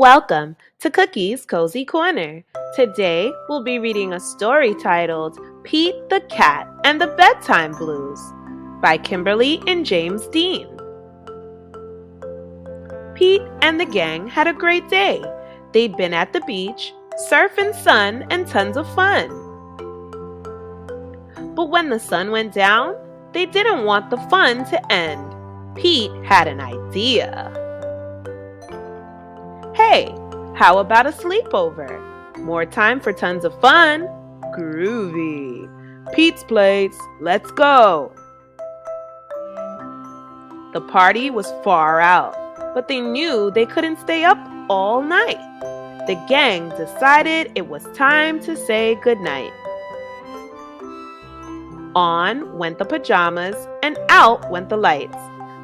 Welcome to Cookie's Cozy Corner. Today we'll be reading a story titled Pete the Cat and the Bedtime Blues by Kimberly and James Dean. Pete and the gang had a great day. They'd been at the beach, surf and sun, and tons of fun. But when the sun went down, they didn't want the fun to end. Pete had an idea. Hey, how about a sleepover? More time for tons of fun? Groovy. Pete's Place, let's go. The party was far out, but they knew they couldn't stay up all night. The gang decided it was time to say goodnight. On went the pajamas and out went the lights.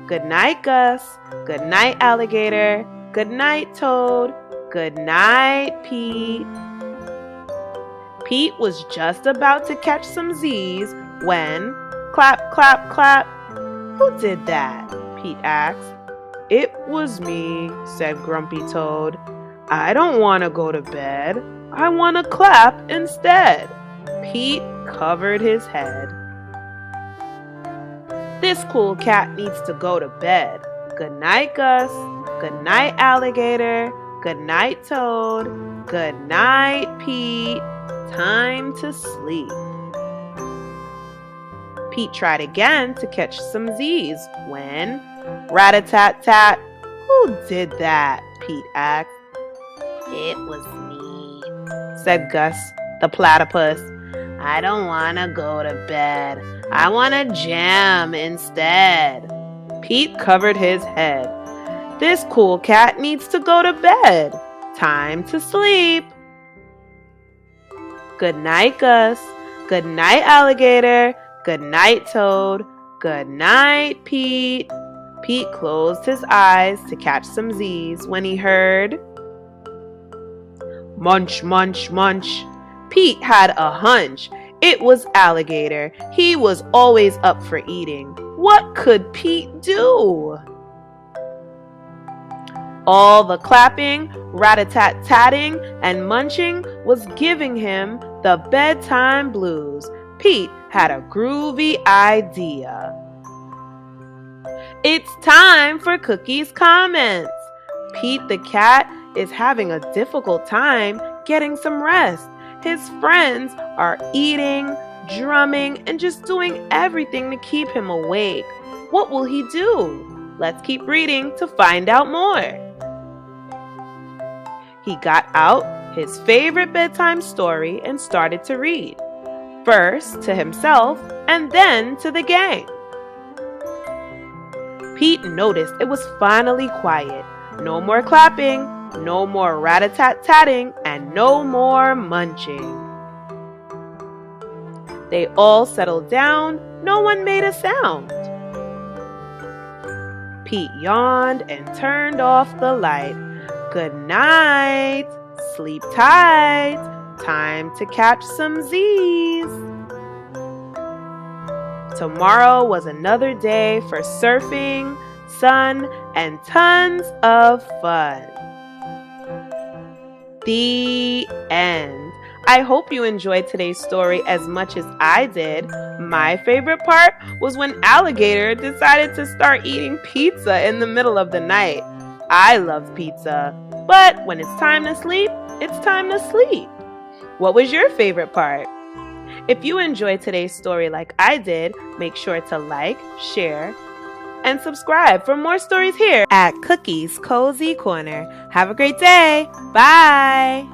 Good night, Gus. Good night, Alligator. Good night, Toad. Good night, Pete. Pete was just about to catch some Z's when, clap, clap, clap. Who did that? Pete asked. It was me, said Grumpy Toad. I don't want to go to bed. I want to clap instead. Pete covered his head. This cool cat needs to go to bed. Good night, Gus. Good night, Alligator. Good night, Toad. Good night, Pete. Time to sleep. Pete tried again to catch some Z's when, rat-a-tat-tat. Who did that? Pete asked. It was me, said Gus, the platypus. I don't want to go to bed. I want to jam instead. Pete covered his head. This cool cat needs to go to bed. Time to sleep. Good night, Gus. Good night, Alligator. Good night, Toad. Good night, Pete. Pete closed his eyes to catch some Z's when he heard munch, munch, munch. Pete had a hunch. It was Alligator. He was always up for eating. What could Pete do? All the clapping, rat-a-tat-tatting, and munching was giving him the bedtime blues. Pete had a groovy idea. It's time for Cookie's comments. Pete the cat is having a difficult time getting some rest. His friends are eating, drumming, and just doing everything to keep him awake. What will he do? Let's keep reading to find out more. He got out his favorite bedtime story and started to read. First to himself and then to the gang. Pete noticed it was finally quiet. No more clapping, no more rat-a-tat-tatting, and no more munching. They all settled down. No one made a sound. Pete yawned and turned off the light. Good night. Sleep tight. Time to catch some Z's. Tomorrow was another day for surfing, sun, and tons of fun. The end. I hope you enjoyed today's story as much as I did. My favorite part was when Alligator decided to start eating pizza in the middle of the night. I love pizza, but when it's time to sleep, it's time to sleep. What was your favorite part? If you enjoyed today's story like I did, make sure to like, share, and subscribe for more stories here at Cookie's Cozy Corner. Have a great day. Bye.